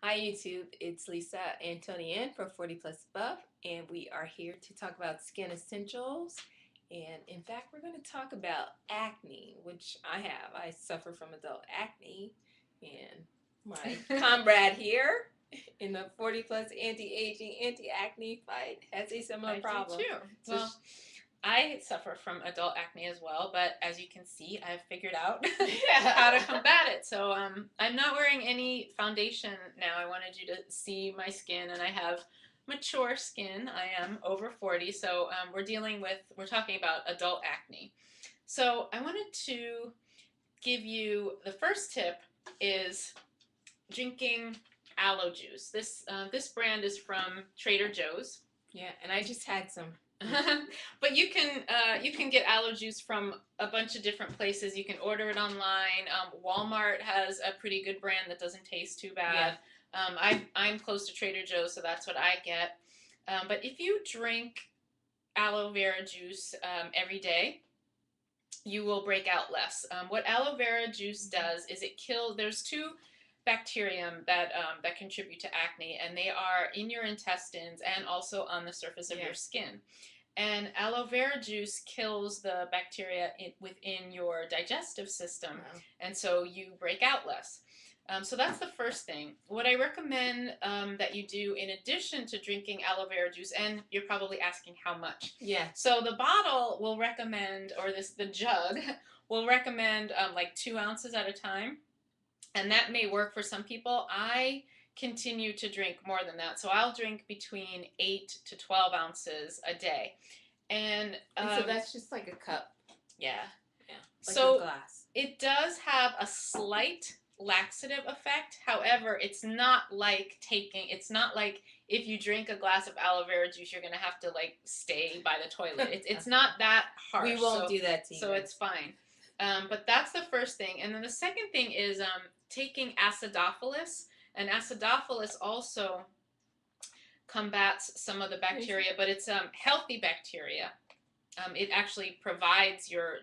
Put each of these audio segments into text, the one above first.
Hi YouTube, it's Lisa and Toni Ann for 40 Plus Above, and we are here to talk about skin essentials. And in fact, we're going to talk about acne, which I have. I suffer from adult acne, and my comrade here in the 40 Plus anti-aging, anti-acne fight has a similar problem. I do too. So Well, I suffer from adult acne as well, but as you can see, I've figured out how to combat it. So I'm not wearing any foundation now. I wanted you to see my skin, and I have mature skin. I am over 40, so we're talking about adult acne. So I wanted to give you the first tip is drinking aloe juice. This brand is from Trader Joe's. yeah, and I just had some. But you can get aloe juice from a bunch of different places. You can order it online. Walmart has a pretty good brand that doesn't taste too bad. I'm close to Trader Joe's, so that's what I get. But if you drink aloe vera juice every day, you will break out less. What aloe vera juice does is it kills. There's two bacterium that contribute to acne, and they are in your intestines and also on the surface of your skin. And aloe vera juice kills the bacteria within your digestive system, and so you break out less. So that's the first thing. What I recommend that you do in addition to drinking aloe vera juice, and you're probably asking how much. Yeah. So the bottle will recommend, or the jug will recommend like 2 ounces at a time, and that may work for some people. I continue to drink more than that, so I'll drink between 8 to 12 ounces a day. And so that's just like a cup. Yeah. Like so a glass. It does have a slight laxative effect. However, it's not like if you drink a glass of aloe vera juice, you're gonna have to like stay by the toilet. It's not that harsh. We won't do that to you. So it's fine. But that's the first thing. And then the second thing is taking acidophilus. And acidophilus also combats some of the bacteria, but it's healthy bacteria. It actually provides your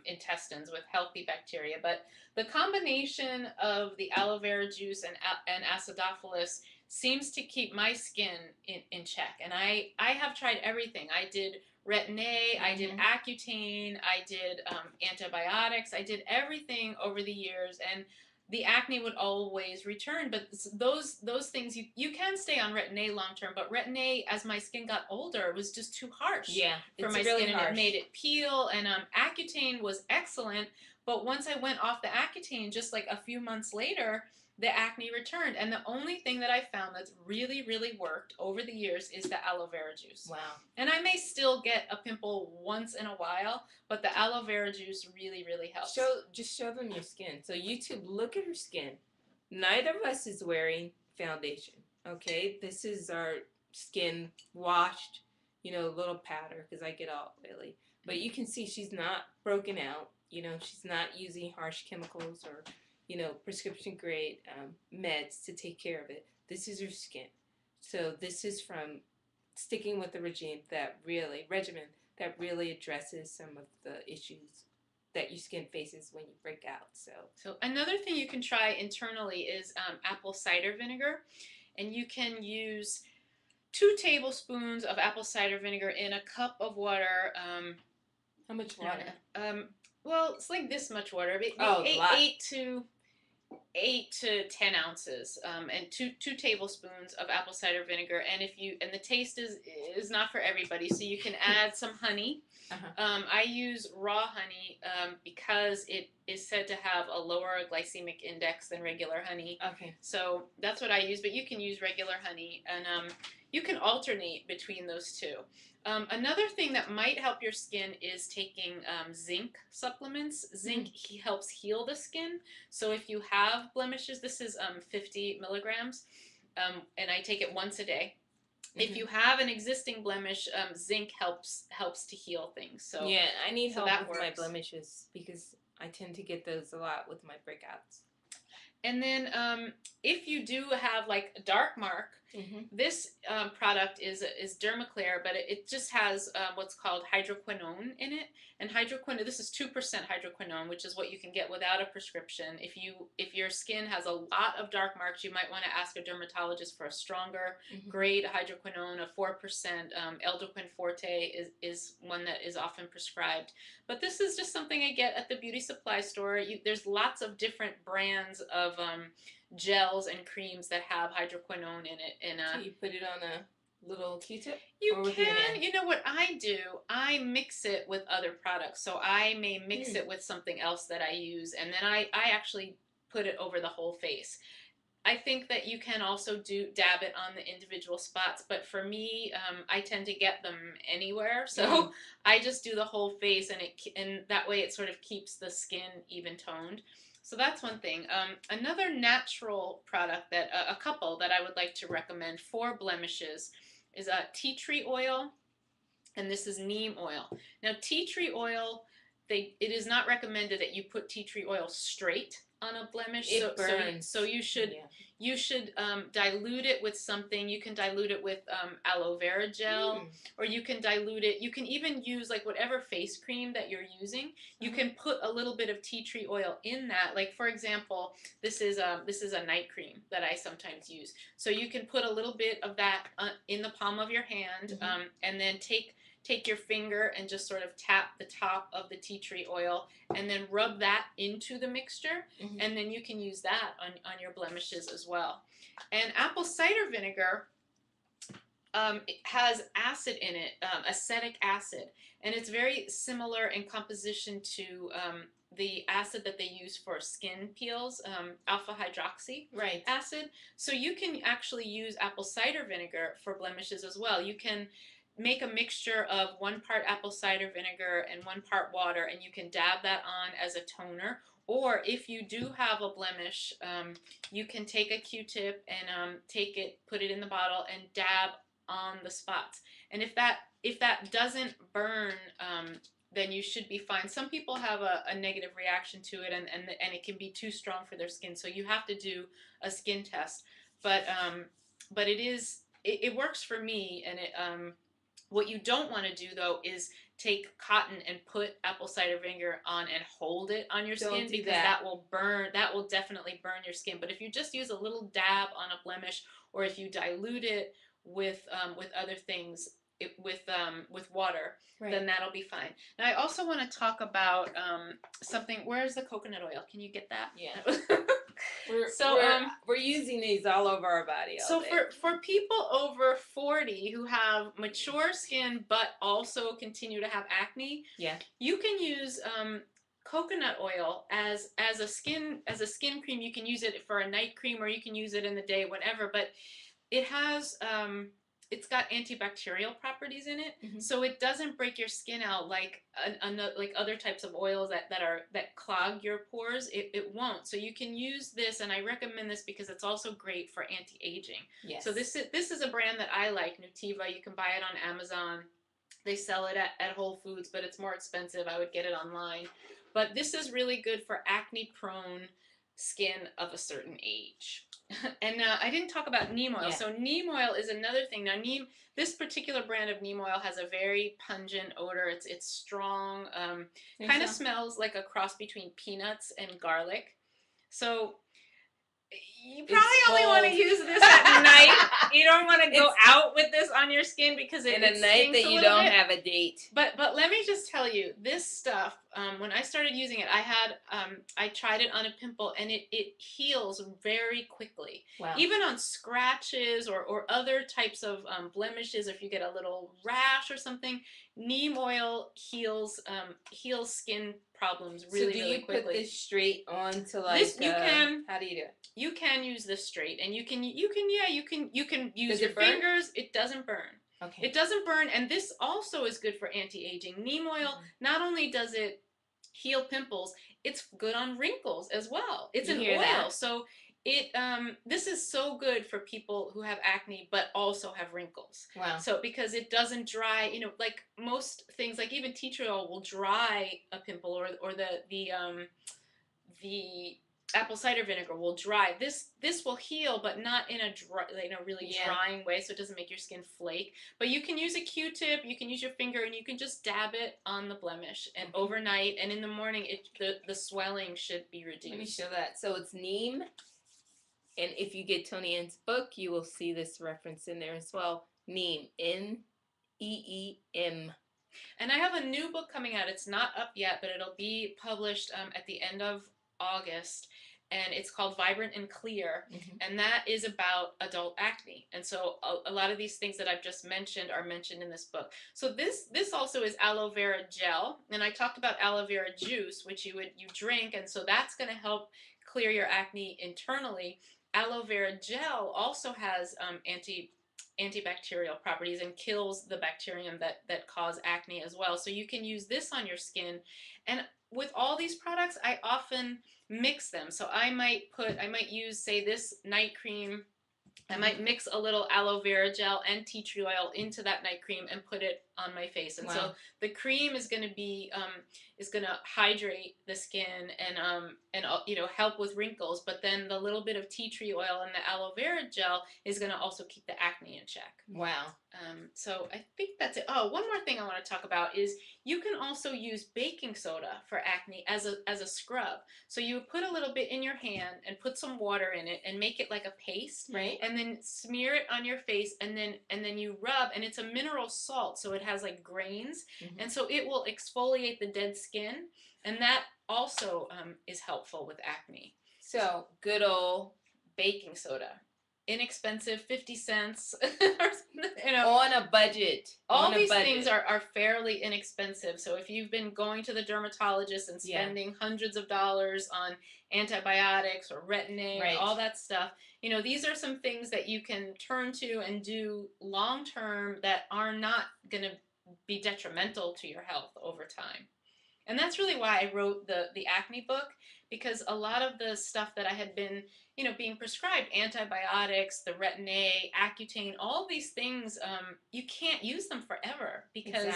intestines with healthy bacteria. But the combination of the aloe vera juice and acidophilus seems to keep my skin in check. And I have tried everything. I did Retin-A, I did Accutane, I did antibiotics, I did everything over the years, and the acne would always return. But those things, you can stay on Retin-A long term, but Retin-A, as my skin got older, was just too harsh for my really skin, harsh. and it made it peel. And Accutane was excellent, but once I went off the Accutane, just like a few months later, the acne returned. And the only thing that I found that's really, really worked over the years is the aloe vera juice. Wow. And I may still get a pimple once in a while, but the aloe vera juice really, really helps. Just show them your skin. So YouTube, look at her skin. Neither of us is wearing foundation. Okay, this is our skin washed, little powder, because I get all oily. But you can see she's not broken out. She's not using harsh chemicals or prescription grade meds to take care of it. This is her skin. So this is from sticking with the regimen that really addresses some of the issues that your skin faces when you break out. So another thing you can try internally is apple cider vinegar, and you can use 2 tablespoons of apple cider vinegar in a cup of water. How much water? Well, it's like this much water. Eight to 10 ounces, and two tablespoons of apple cider vinegar. And the taste is not for everybody, so you can add some honey. I use raw honey because it is said to have a lower glycemic index than regular honey. Okay. So that's what I use, but you can use regular honey, and you can alternate between those two. Another thing that might help your skin is taking zinc supplements. Zinc helps heal the skin. So if you have blemishes, this is 50 milligrams, and I take it once a day. If you have an existing blemish, zinc helps to heal things. So yeah, I need help with works. My blemishes because I tend to get those a lot with my breakouts. And then if you do have like a dark mark, Mhm. this product is Dermaclear, but it just has what's called hydroquinone in it. And hydroquinone, this is 2% hydroquinone, which is what you can get without a prescription. If your skin has a lot of dark marks, you might want to ask a dermatologist for a stronger grade hydroquinone. A 4% Eldoquin Forte is one that is often prescribed. But this is just something I get at the beauty supply store. There's lots of different brands of gels and creams that have hydroquinone in it. And So you put it on a little Q-tip? you Or with your hand? can. You know what I do? I mix it with other products. So I may mix it with something else that I use, and then I actually put it over the whole face. I think that you can also dab it on the individual spots, but for me, I tend to get them anywhere, so I just do the whole face, and that way it sort of keeps the skin even toned. So that's one thing. Another natural product that a couple that I would like to recommend for blemishes is tea tree oil, and this is neem oil. Now, tea tree oil, it is not recommended that you put tea tree oil straight on a blemish. It burns. So you should dilute it with something. You can dilute it with aloe vera gel, or you can dilute it. You can even use like whatever face cream that you're using. You can put a little bit of tea tree oil in that. Like for example, this is a night cream that I sometimes use. So you can put a little bit of that in the palm of your hand, and then take your finger and just sort of tap the top of the tea tree oil and then rub that into the mixture, and then you can use that on your blemishes as well. And apple cider vinegar it has acid in it, acetic acid, and it's very similar in composition to the acid that they use for skin peels, alpha hydroxy acid. So you can actually use apple cider vinegar for blemishes as well. You can make a mixture of 1 part apple cider vinegar and 1 part water, and you can dab that on as a toner. Or if you do have a blemish, you can take a Q-tip and put it in the bottle and dab on the spots. And if that doesn't burn, then you should be fine. Some people have a negative reaction to it, and it can be too strong for their skin, so you have to do a skin test. But it works for me, and what you don't want to do though is take cotton and put apple cider vinegar on and hold it on your skin, because that will burn. That will definitely burn your skin. But if you just use a little dab on a blemish, or if you dilute it with other things, with water, then that'll be fine. Now I also want to talk about something. Where's the coconut oil? Can you get that? Yeah. We're using these all over our body. So for people over 40 who have mature skin but also continue to have acne, you can use coconut oil as a skin cream. You can use it for a night cream, or you can use it in the day, whatever. But it has it's got antibacterial properties in it, so it doesn't break your skin out like other types of oils that clog your pores. It won't. So you can use this, and I recommend this because it's also great for anti-aging. Yes. So this is a brand that I like, Nutiva. You can buy it on Amazon. They sell it at Whole Foods, but it's more expensive. I would get it online. But this is really good for acne-prone skin of a certain age. And I didn't talk about neem oil. So neem oil is another thing. Now this particular brand of neem oil has a very pungent odor. It's strong. Kind of smells like a cross between peanuts and garlic. So you probably only want to use this at night. You don't want to go out with this on your skin because it a night that you don't have a date. But let me just tell you, this stuff, when I started using it, I tried it on a pimple, and it heals very quickly. Wow. Even on scratches or other types of blemishes, if you get a little rash or something, neem oil heals skin problems really, really quickly. So do you put this straight on to like this? You can. How do you do it? You can use this straight, and you can use your fingers. It doesn't burn. Okay. It doesn't burn, and this also is good for anti-aging. Neem oil, not only does it heal pimples, it's good on wrinkles as well. It's an oil, so this is so good for people who have acne but also have wrinkles. Wow. So because it doesn't dry, like most things, like even tea tree oil will dry a pimple, or the apple cider vinegar will dry. This will heal, but not in a really drying way, so it doesn't make your skin flake. But you can use a Q-tip, you can use your finger, and you can just dab it on the blemish, and overnight, and in the morning, the swelling should be reduced. Let me show that. So it's neem, and if you get Toni Ann's book, you will see this reference in there as well. Neem, N-E-E-M. And I have a new book coming out. It's not up yet, but it'll be published at the end of August, and it's called Vibrant and Clear, and that is about adult acne. And so a lot of these things that I've just mentioned are mentioned in this book. So this also is aloe vera gel, and I talked about aloe vera juice, which you drink, and so that's going to help clear your acne internally. Aloe vera gel also has antibacterial properties and kills the bacterium that cause acne as well. So you can use this on your skin. And with all these products, I often mix them. So I might use, say, this night cream. I might mix a little aloe vera gel and tea tree oil into that night cream and put it on my face. And so the cream is going to be hydrate the skin and help with wrinkles. But then the little bit of tea tree oil and the aloe vera gel is going to also keep the acne in check. Wow. So I think that's it. Oh, one more thing I want to talk about is you can also use baking soda for acne as a scrub. So you put a little bit in your hand and put some water in it and make it like a paste, right? And then smear it on your face, and then you rub, and it's a mineral salt, so it has like grains, and so it will exfoliate the dead skin, and that also is helpful with acne. So good old baking soda. Inexpensive, 50 cents. On a budget. All these things are fairly inexpensive. So if you've been going to the dermatologist and spending hundreds of dollars on antibiotics or Retin-A, all that stuff, these are some things that you can turn to and do long term that are not going to be detrimental to your health over time. And that's really why I wrote the acne book, because a lot of the stuff that I had been, being prescribed, antibiotics, the Retin-A, Accutane, all these things, you can't use them forever because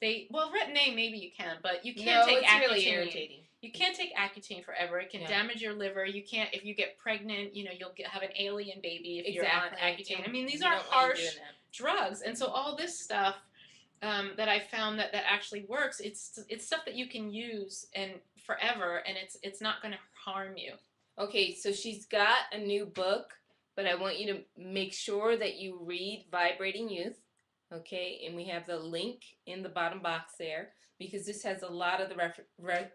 Retin-A maybe you can, but you can't take Accutane. Really irritating. You can't take Accutane forever. It can damage your liver. You can't, if you get pregnant, you'll have an alien baby if you're on Accutane. I mean, these are harsh drugs, and so all this stuff that I found that actually works. It's stuff that you can use and forever, and it's not going to harm you. Okay, so she's got a new book, but I want you to make sure that you read Vibrating Youth. Okay, and we have the link in the bottom box there, because this has a lot of the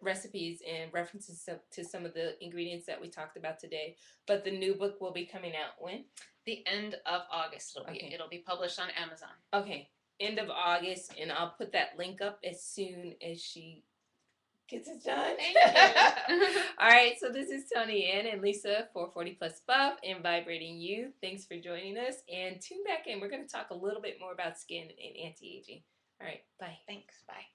recipes and references to some of the ingredients that we talked about today. But the new book will be coming out when? The end of August. It'll be published on Amazon. Okay. End of August, and I'll put that link up as soon as she gets it done. Thank you. All right, so this is Toni Ann and Lisa for 40 Plus Buff and Vibrating You. Thanks for joining us, and tune back in. We're going to talk a little bit more about skin and anti-aging. All right, bye. Thanks. Bye.